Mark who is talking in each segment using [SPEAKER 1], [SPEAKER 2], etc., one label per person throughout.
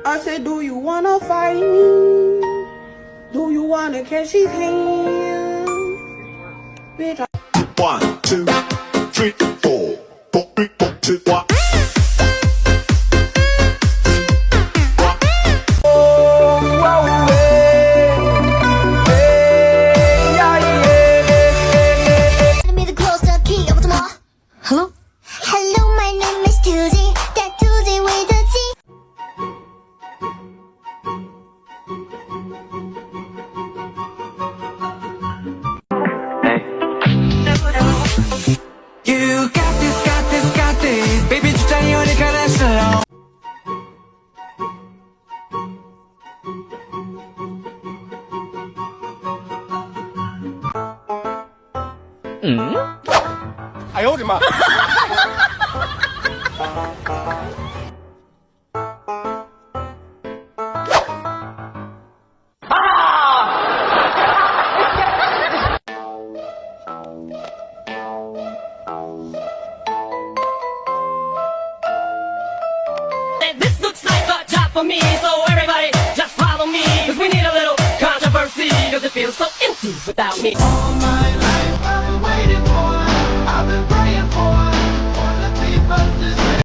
[SPEAKER 1] I said, do you wanna fight me? Do you wanna catch his hands? Bitch, I
[SPEAKER 2] 1, 2, 3, 4. 4, 3, 4, 2, 1.
[SPEAKER 3] Hello? Hello, my name is Tuesday. That Tuesday with a T.
[SPEAKER 4] You got this, baby 주장이 오니까 let's go.
[SPEAKER 5] This looks like a job for me, so everybody just follow me. Cause we need a little controversy, cause it feels so empty without me.
[SPEAKER 6] All my life I've been waiting for it. I've been praying for it. For the people to say.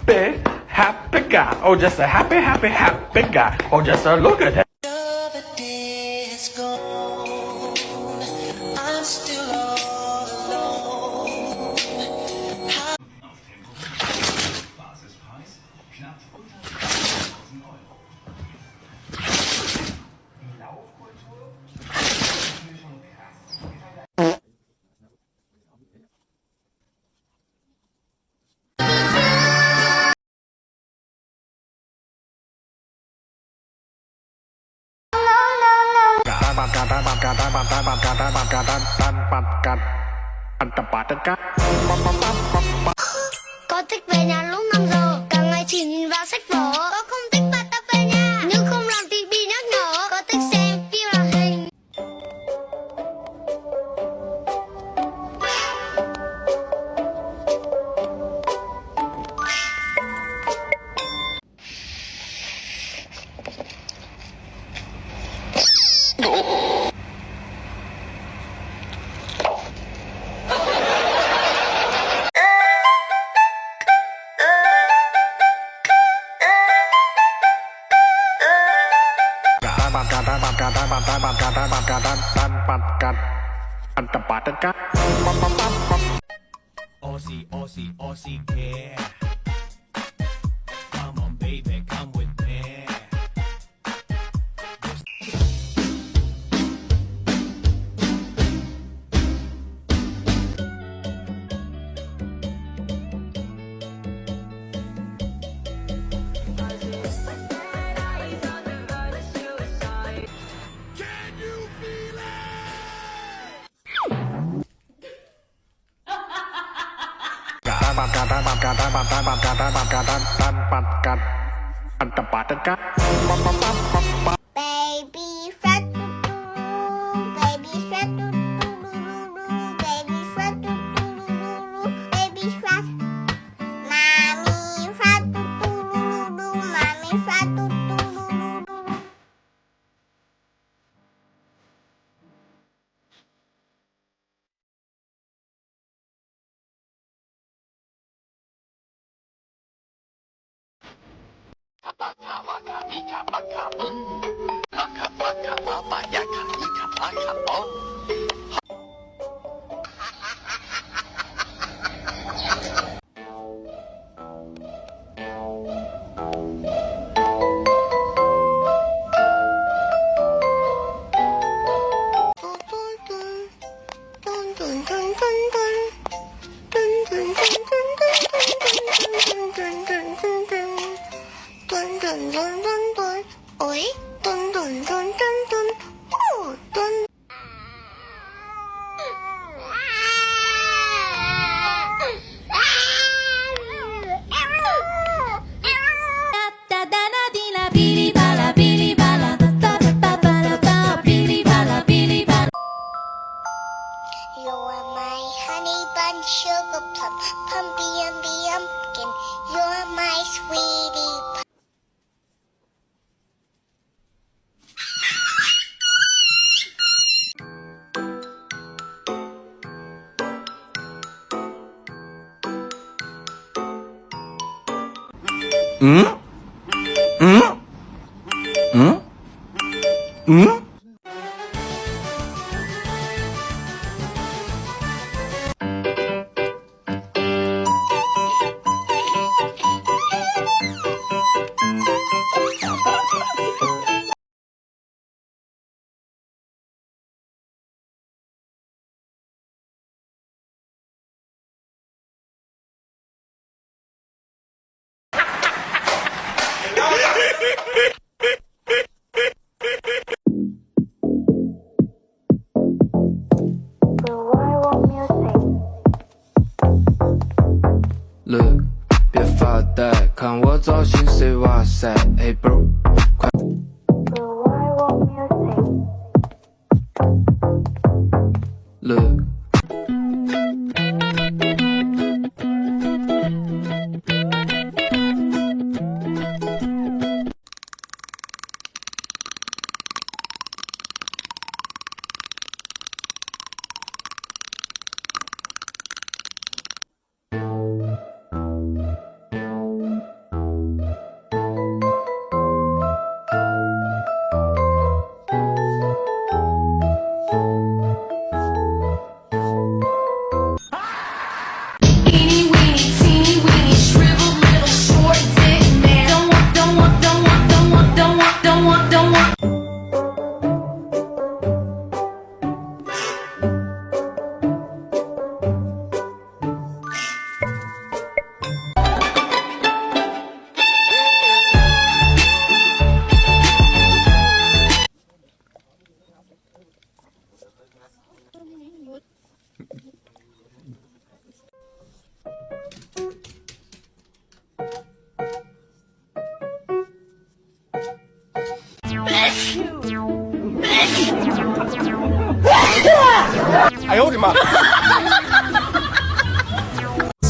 [SPEAKER 7] Big happy guy, oh just a happy guy, oh just a look at him.
[SPEAKER 3] Có thích về nhà lúc 5 giờ. Cả ngày chỉ nhìn vào sách vở. Có không thích bắt ta về nhà. Nhưng không làm thì bị nhắc nhở. Có thích xem phim hoạt hình.
[SPEAKER 4] Aussie care. Come on baby, come with me.
[SPEAKER 3] Baby shark doo-doo-doo, baby shark doo-doo-doo-doo, baby shark doo-doo-doo-doo, baby shark. Mommy shark doo-doo-doo-doo, mommy shark doo-doo-doo-doo. Ôi, tuần tuần tuần tuần tuần, tuần. You are my honey bun, sugar plum, pumpy umby umpkin. You are my sweetie pie.
[SPEAKER 4] Look，别发呆，看我造型谁哇塞，Hey bro，快。Look。
[SPEAKER 8] Teeny weeny, shriveled little short dick man. Don't want.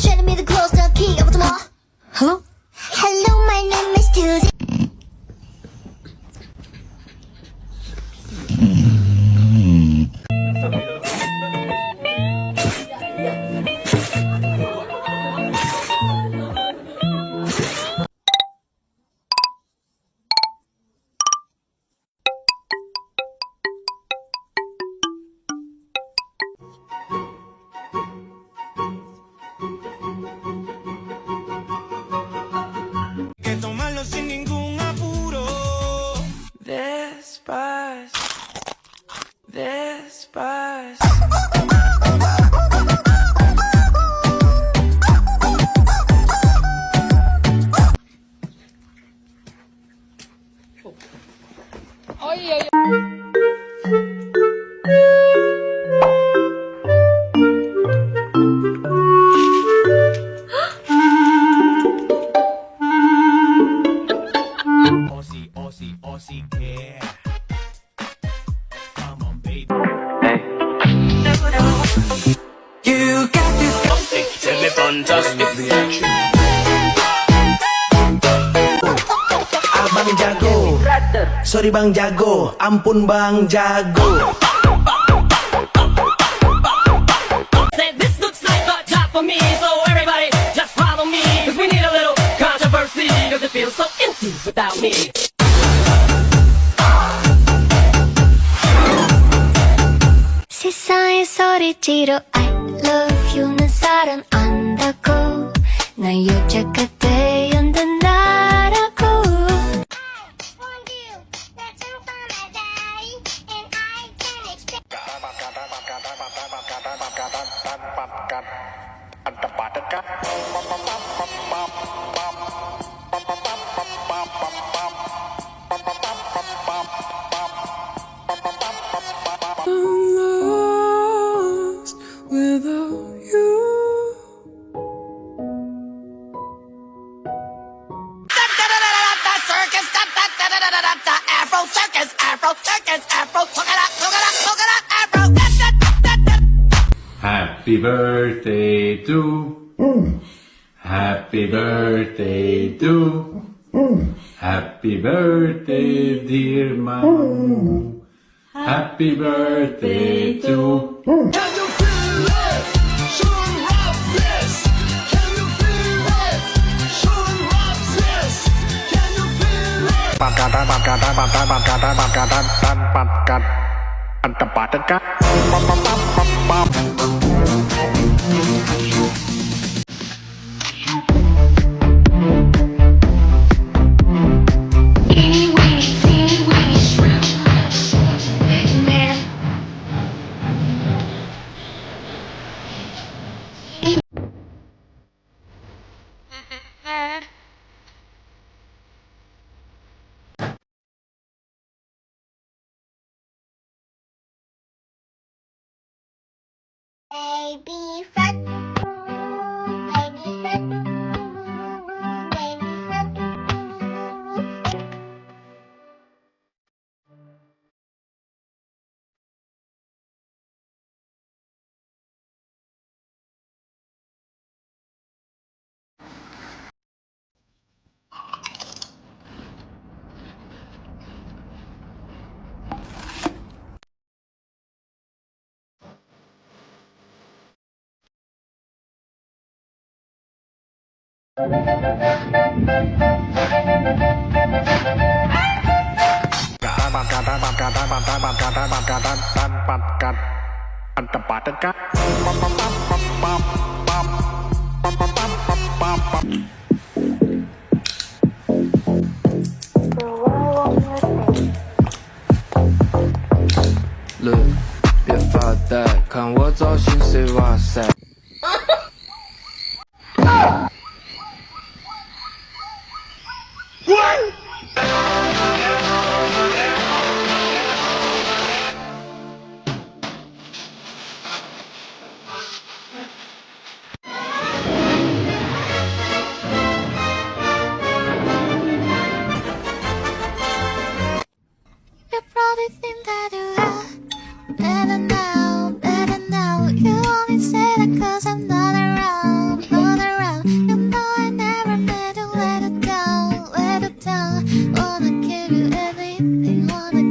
[SPEAKER 3] Showing me the clothes, the key of the mall. Hello? Hello, my name is Tuesday.
[SPEAKER 4] Que tomarlo sin ningún apuro. Despacio, despacio. Aussie care. Come on, baby. You got this.
[SPEAKER 7] Tell me fantastic reaction.
[SPEAKER 9] Abang jago, sorry bang jago, ampun bang jago.
[SPEAKER 5] Said this looks like a job for me, so everybody just follow me. Cause we need a little controversy, cause it feels so empty without me.
[SPEAKER 3] 세상에 소리지로 I love you는 사람 안다고 나 여자가 되어야 된다라고
[SPEAKER 1] lost without you.
[SPEAKER 6] Circus, Afro circus, Afro circus, Afro, polka dot, Afro.
[SPEAKER 10] Happy birthday to Happy birthday to Happy birthday dear Mamu Happy birthday to
[SPEAKER 6] Can you feel it? Sean Rob this. Can you feel it? Sean Rob this. Can you feel it?
[SPEAKER 8] Teeny weeny shrimp. Man.
[SPEAKER 3] Baby fat, baby fat, baby fat.
[SPEAKER 4] Look，别发呆，看我造型谁哇塞！
[SPEAKER 3] You probably think that you are better now. You only say that 'cause I'm not around, not around. You know I never meant to let it down, let it down. Wanna give you everything, wanna.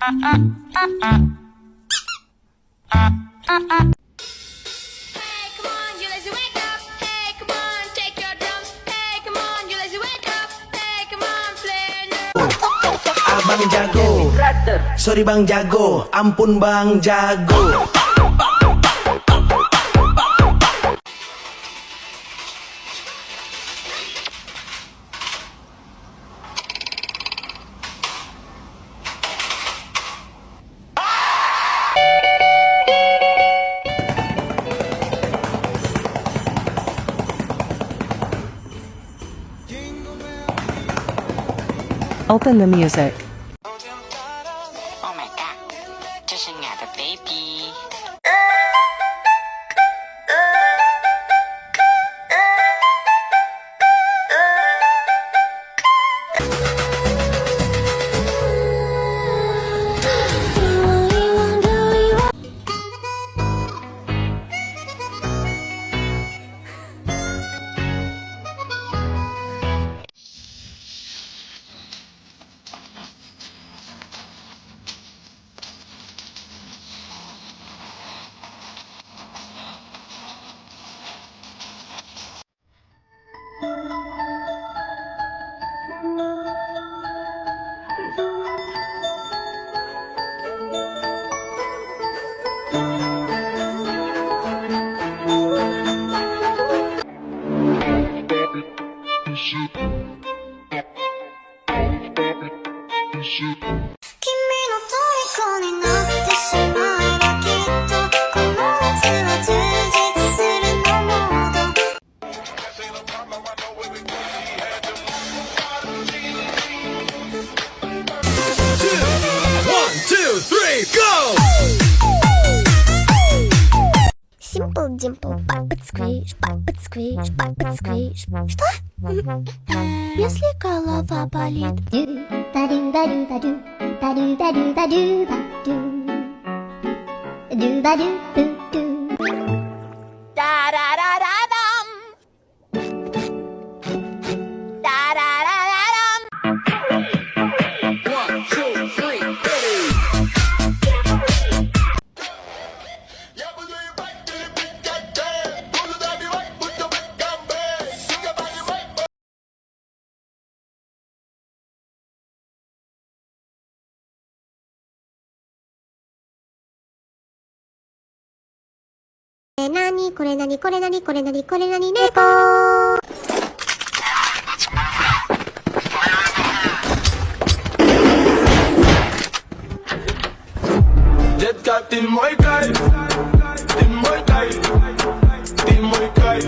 [SPEAKER 3] Hey, come on, you lazy, wake up. Hey, come on, take your drums. Hey, come on, you lazy, wake up. Hey, come on, play your
[SPEAKER 9] Abang jago, sorry bang jago, ampun bang jago.
[SPEAKER 11] Open the music.
[SPEAKER 12] Oh my god，这是我的 baby。
[SPEAKER 3] 君の虜になってしまえばきっとこの夏は充実するのモード
[SPEAKER 6] One, two, three, go!
[SPEAKER 3] Simple dimple, папа сквиш, папа сквиш. Что? Если голова болит. Да-да-да-да-дам. Да-да-да-да-дам.
[SPEAKER 6] One, two, three, ready!
[SPEAKER 3] これ何猫
[SPEAKER 6] Jet got in my guy, in my guy, in my guy.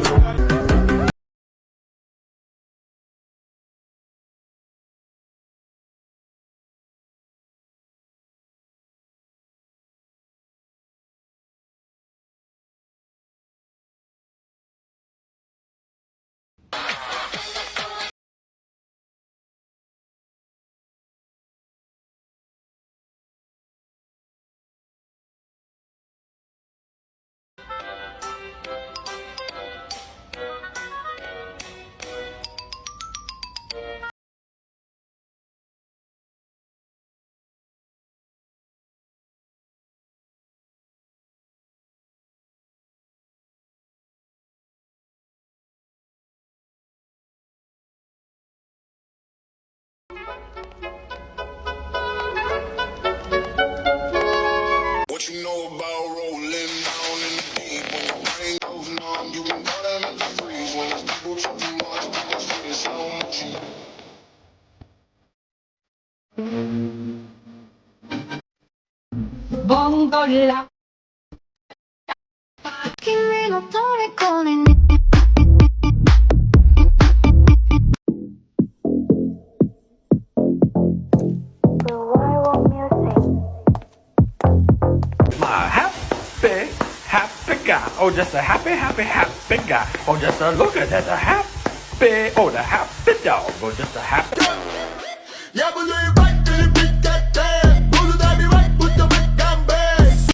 [SPEAKER 2] What you know about rolling down in the deep? When your brain goes numb, you can know that it's freeze. When it's people too much, people say so much.
[SPEAKER 8] Bongola.
[SPEAKER 3] 君の虜に
[SPEAKER 7] My happy, happy guy. Oh, just a happy, happy, happy guy. Oh, just a look at that, a happy. Oh, the happy dog. Oh, just a happy.
[SPEAKER 6] Yeah, but you right to the beat that damn. Pull it me right with the big damn bass.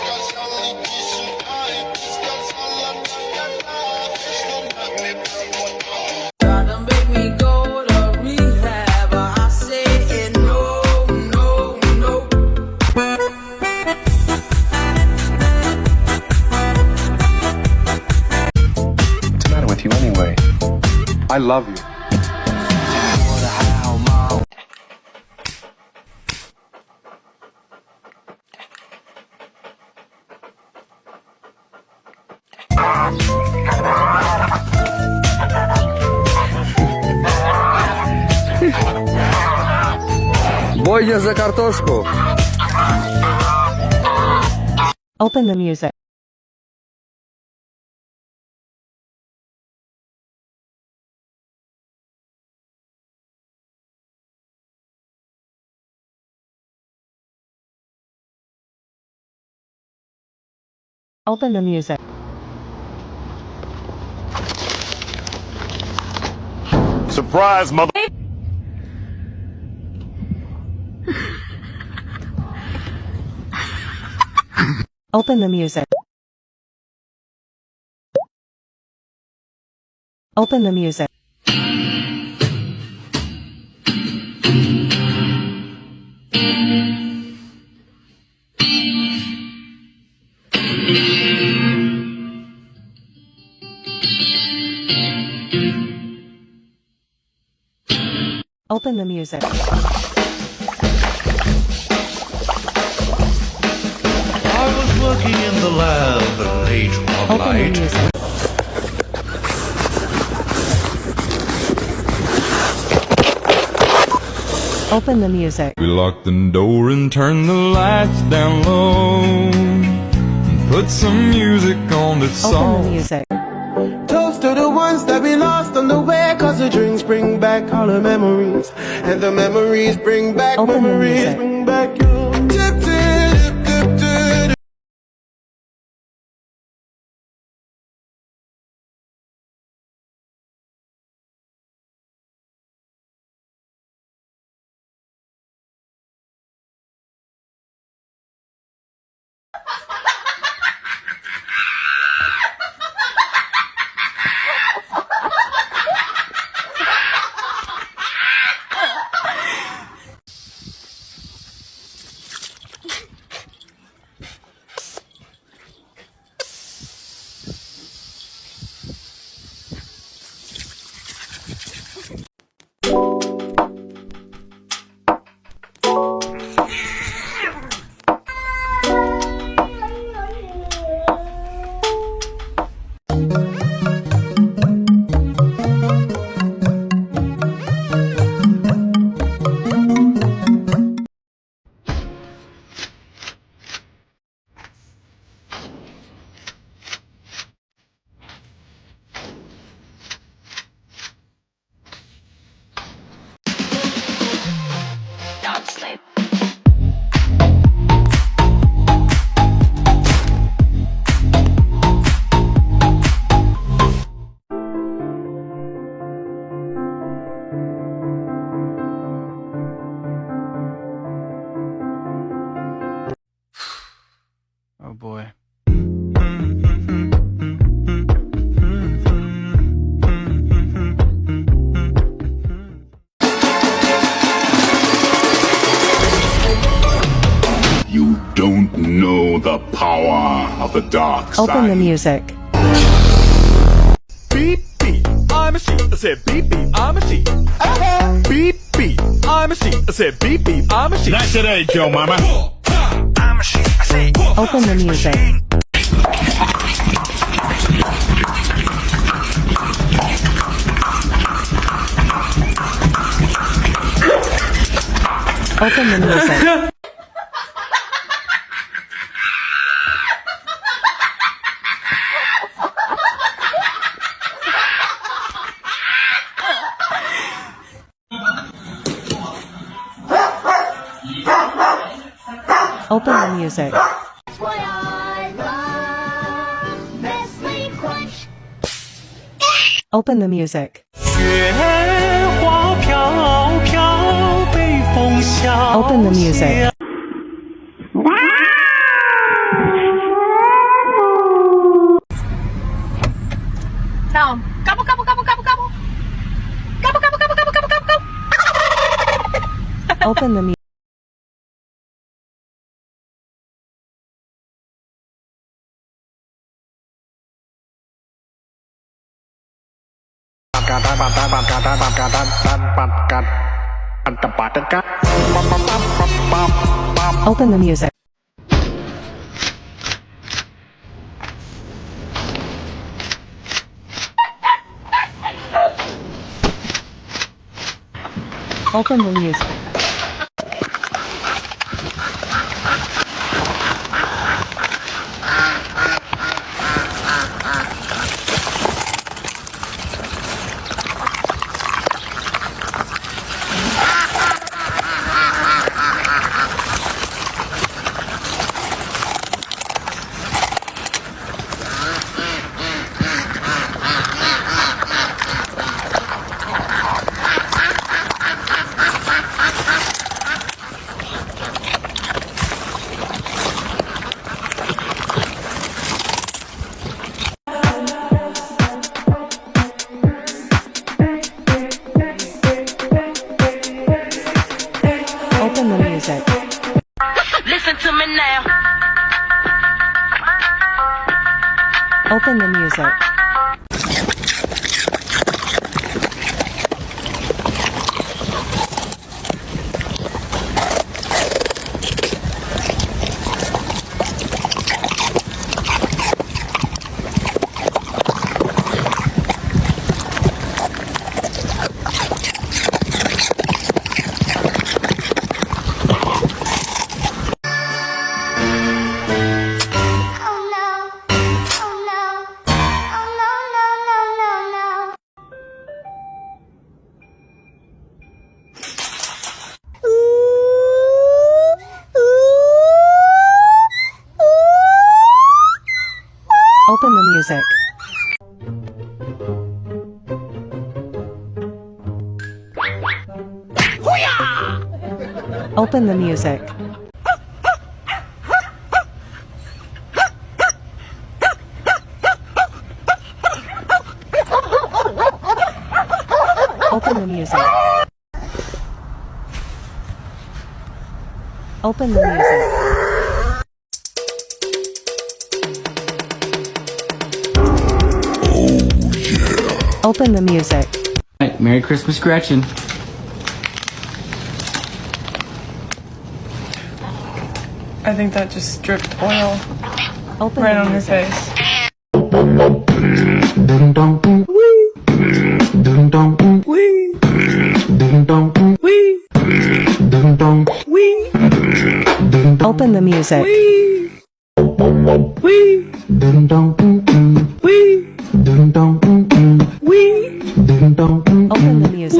[SPEAKER 2] Я сказал, иди сюда, и ты сказала, да-да-да.
[SPEAKER 7] I love you.
[SPEAKER 11] Бойня за картошку.
[SPEAKER 13] Open the music. Open the music.
[SPEAKER 6] Surprise, mother.
[SPEAKER 13] Open the music. Open the music. Open the music.
[SPEAKER 6] I was working in the lab late one
[SPEAKER 13] Open the
[SPEAKER 6] night.
[SPEAKER 13] music. Open the music.
[SPEAKER 14] We locked the door and turned the lights down low and put some music on that's
[SPEAKER 13] Open the
[SPEAKER 14] soft.
[SPEAKER 13] music.
[SPEAKER 1] Toast to the ones that we lost on the way, cause the drinks bring back all the memories, and the memories bring back
[SPEAKER 13] Open the
[SPEAKER 1] memories,
[SPEAKER 13] music.
[SPEAKER 1] bring back you. Tip, tip, tip, tip.
[SPEAKER 8] Don't sleep.
[SPEAKER 7] Oh boy.
[SPEAKER 2] You don't know the power of the dark side.
[SPEAKER 13] Open the music.
[SPEAKER 6] Beep beep, I'm a sheep. I said beep beep, I'm a sheep. Beep beep, I'm a sheep. I said beep beep, I'm a sheep.
[SPEAKER 2] Not today, Joe Mama.
[SPEAKER 6] I'm a sheep. I say
[SPEAKER 13] Open the music. Open the music. Open the music.
[SPEAKER 3] What I love, Nestle Crunch.
[SPEAKER 13] Open the music.
[SPEAKER 6] 雪花飘飘，北风萧
[SPEAKER 13] Open the music.
[SPEAKER 5] Tell him. Gobble, gobble, gobble, gobble, gobble. Gobble, gobble, gobble, gobble, gobble, gobble, gobble.
[SPEAKER 13] Open the music. Open the music. Open the music. Open the music.
[SPEAKER 5] Listen to me now.
[SPEAKER 13] Open the music. Open the music. Open the music. Open the music. Open the music. Open the music.
[SPEAKER 15] Merry Christmas, Gretchen.
[SPEAKER 16] I think that just dripped oil
[SPEAKER 13] Open
[SPEAKER 16] right
[SPEAKER 13] the
[SPEAKER 16] on her
[SPEAKER 13] music.
[SPEAKER 16] face.
[SPEAKER 13] Open the music. Open the music.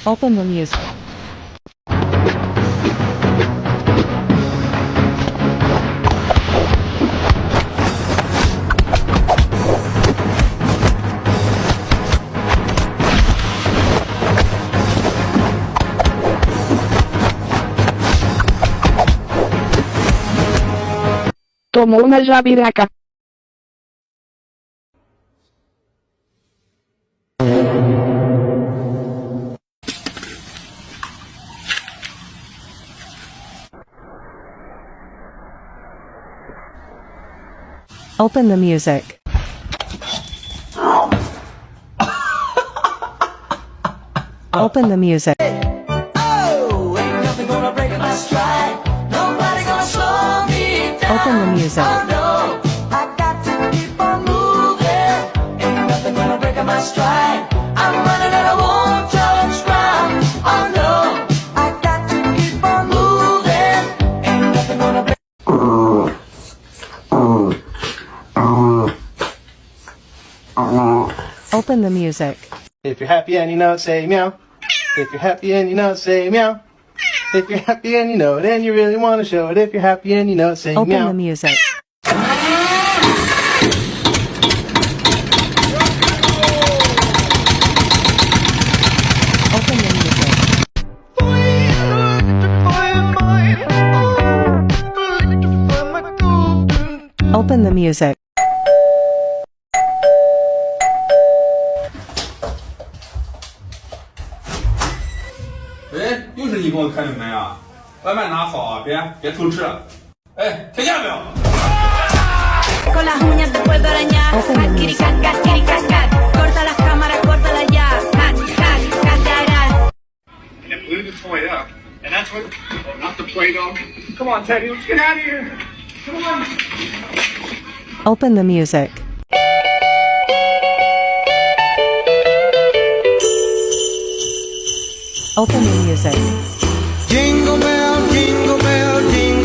[SPEAKER 13] Open the music.
[SPEAKER 17] Tomó una jabiraca.
[SPEAKER 13] Open the music. Open the music.
[SPEAKER 6] Oh, ain't nothing gonna break my stride. Nobody gonna slow me down.
[SPEAKER 13] Open the music.
[SPEAKER 6] Oh no, I got to keep on moving. Ain't nothing gonna break my stride. I'm running and I won't touch ground. Oh no, I got to keep on moving. Ain't nothing gonna break.
[SPEAKER 13] Open the music.
[SPEAKER 9] If you're happy and you know it, say meow. If you're happy and you know it, say meow. If you're happy and you know it, and you really want to show it. If you're happy and you know it, say
[SPEAKER 13] Open
[SPEAKER 9] meow.
[SPEAKER 13] the music. Open the music. Open the music.
[SPEAKER 7] 哎，又是你给我开的门啊！外卖拿好啊，别偷吃。哎，听见没有？
[SPEAKER 18] Con las uñas te puedo arañar. Kirikat, kirikat, corta las cámaras, córtalas ya. Hack, hack,
[SPEAKER 7] And blew the toy up. And that's what, not the Play-Doh. Come on, Teddy, let's get out of here. Come on.
[SPEAKER 13] Open the music. Open the music.
[SPEAKER 6] Jingle bell, jingle bell, jingle.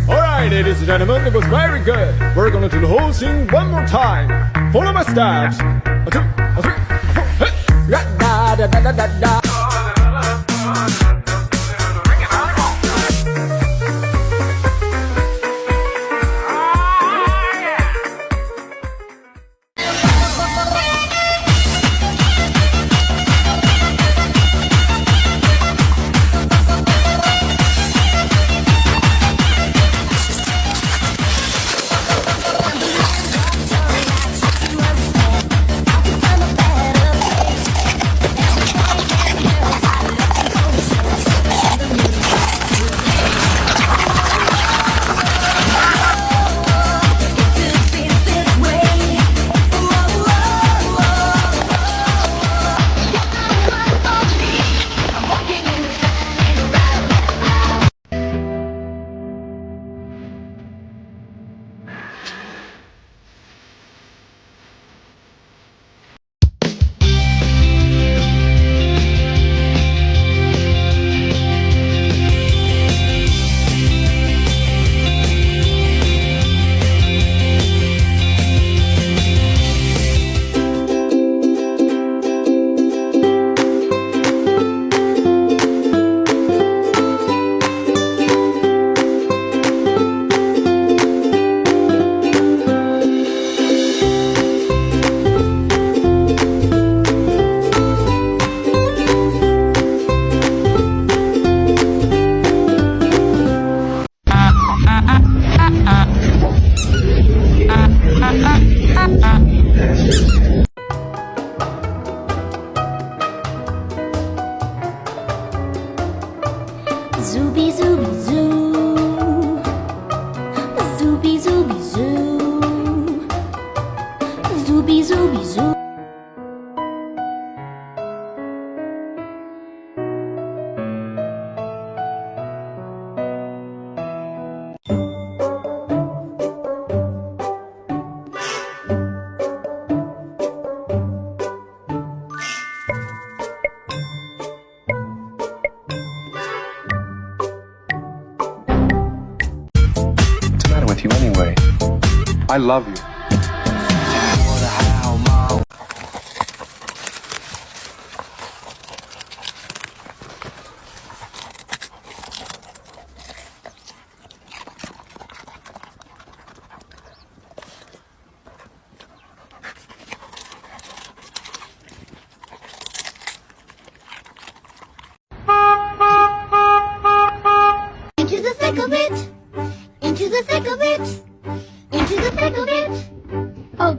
[SPEAKER 19] Alright, ladies and gentlemen, it was very good. We're gonna do the whole thing one more time. Follow my steps. 1, 2, 3, 4, hey! Da da da da da da.
[SPEAKER 11] with you anyway. I love you.
[SPEAKER 3] Into the thick of it. Into the thick of it. Into the thick of it. Oh.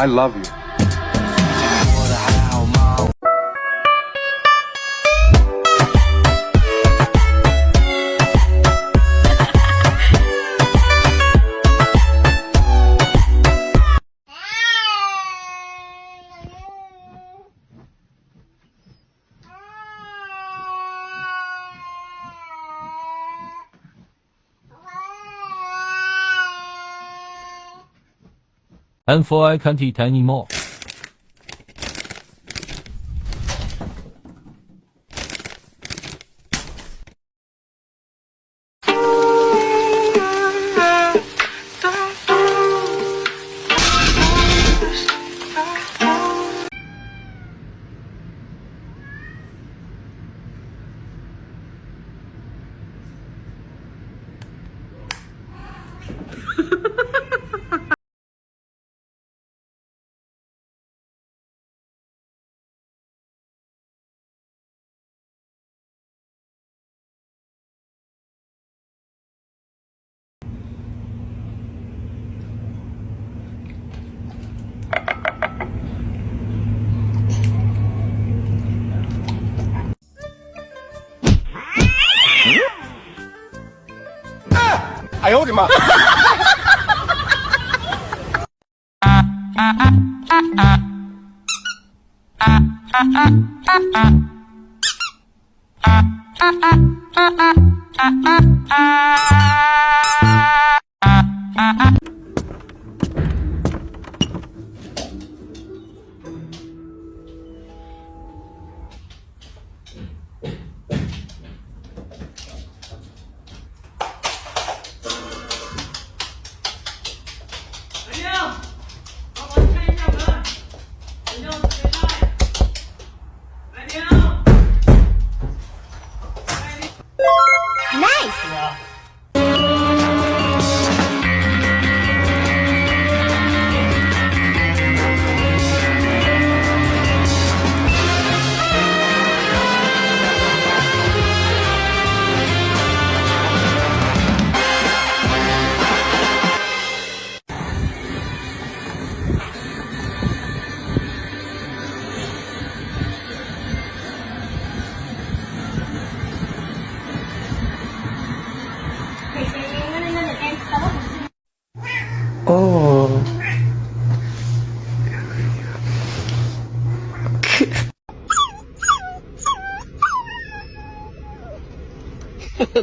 [SPEAKER 11] I love you.
[SPEAKER 20] And for I can't eat anymore.
[SPEAKER 19] Ah! 哎呦我的妈！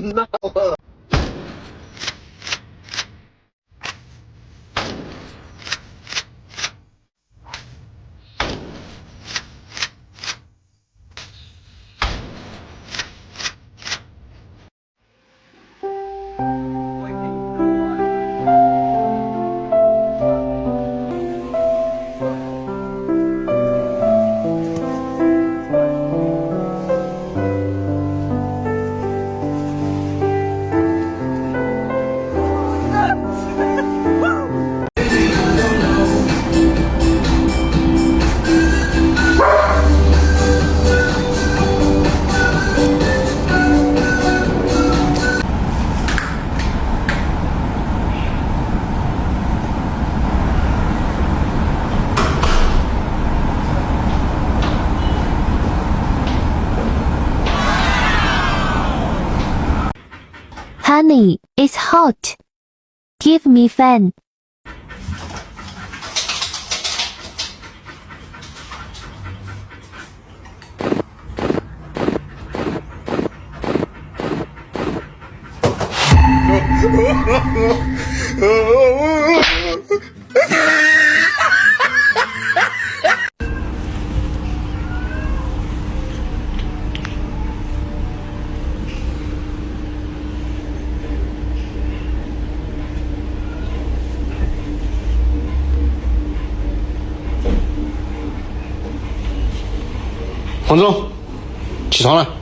[SPEAKER 1] No.
[SPEAKER 3] Honey, it's hot. Give me fan.
[SPEAKER 9] “黄忠，起床了。”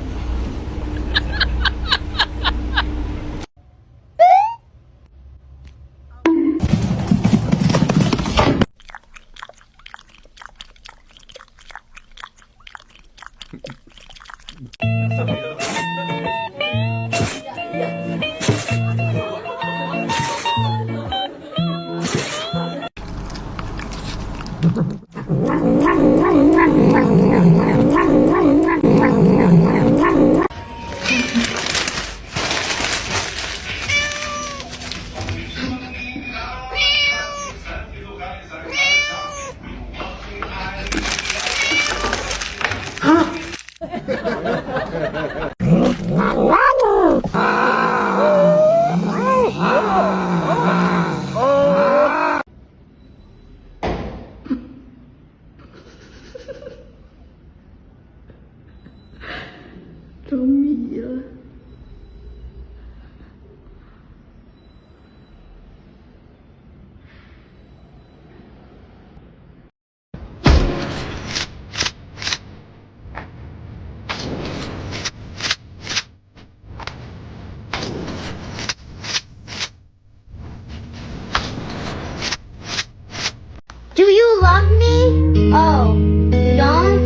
[SPEAKER 3] Do you love me? Oh, you don't?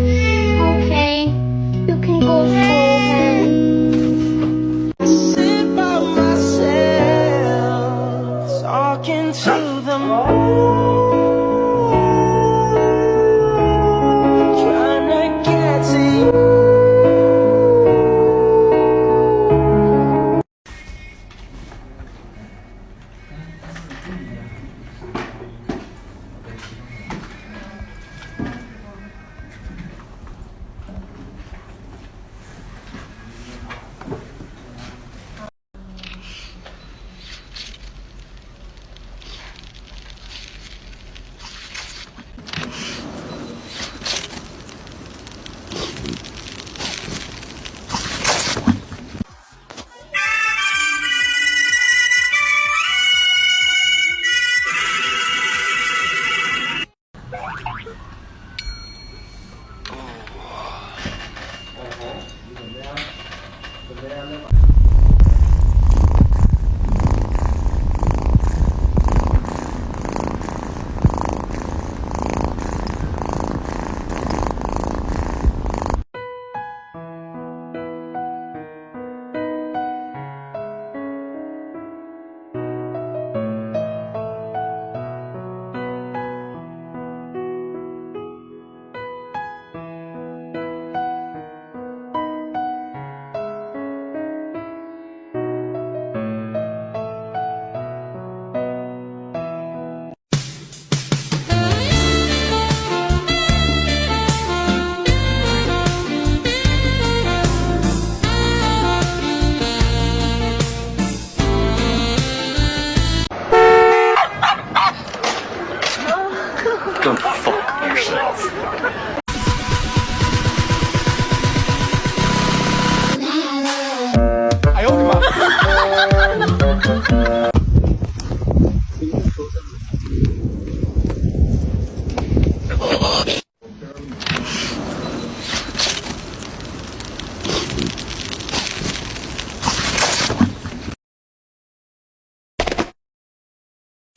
[SPEAKER 3] Okay. You can go slow then.
[SPEAKER 6] Sit by myself, talking to the moon, trying to get to you.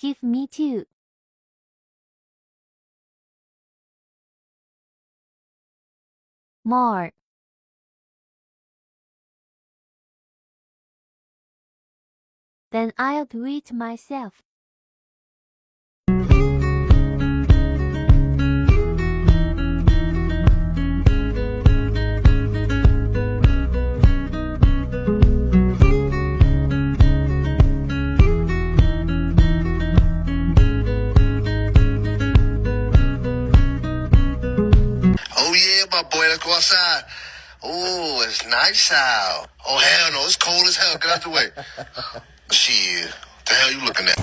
[SPEAKER 3] Give me two. More. Then I'll do it myself.
[SPEAKER 2] Oh yeah, my boy, let's go outside. Oh, it's nice out. Oh hell no, it's cold as hell. Get out the way. Shit, the hell you looking at?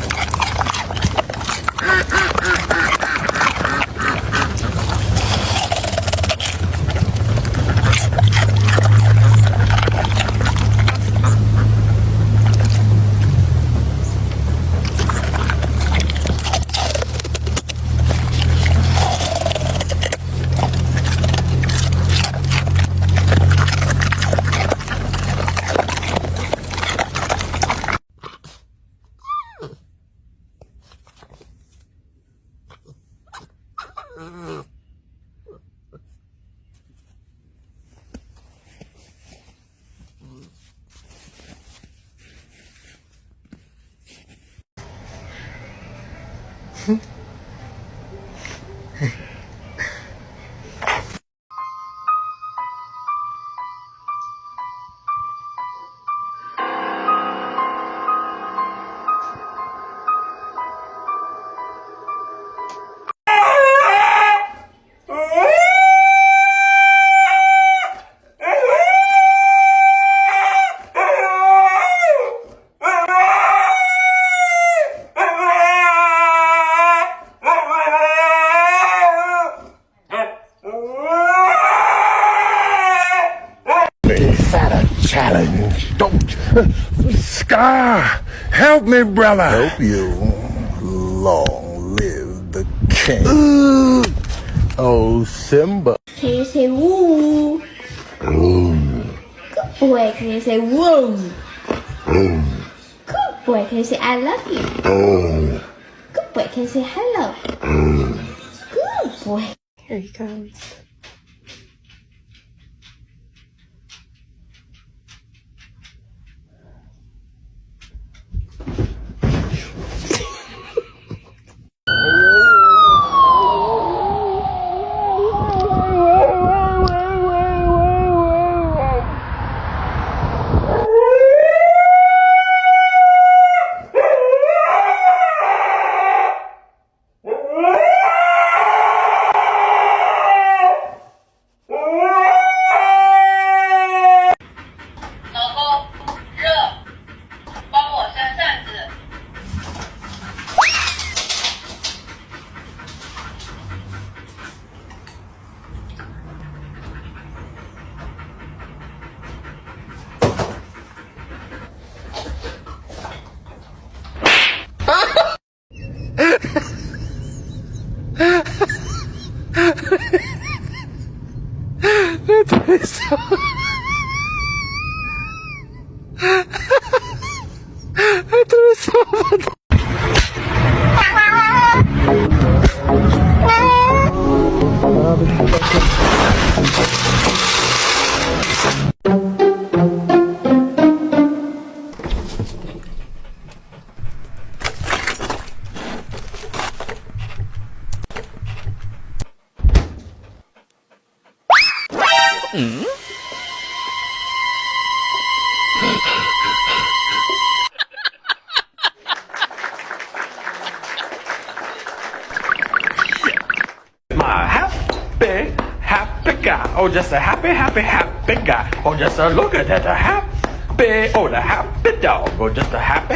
[SPEAKER 21] Challenge, don't. Scar, help me, brother. Help you. Long live the king. Oh, Simba.
[SPEAKER 22] Can you say woo? Good boy, can you say woo? Good boy, can you say I love you? Good boy, can you say hello? Good boy.
[SPEAKER 1] Here he comes.
[SPEAKER 7] My happy guy. Oh, just a happy guy. Oh, just a look at that happy. Oh, the happy dog. Oh, just a happy.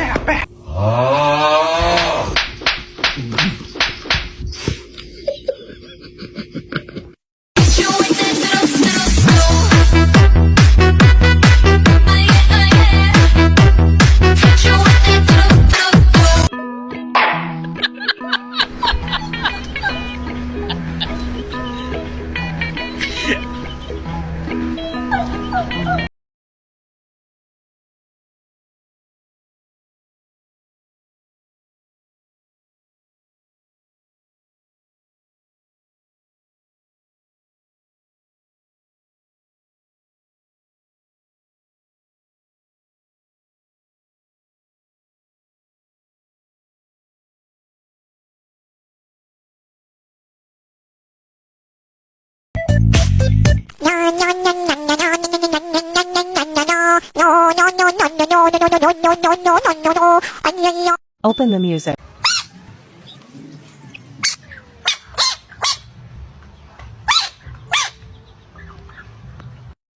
[SPEAKER 13] Open the music.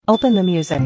[SPEAKER 13] Open the music.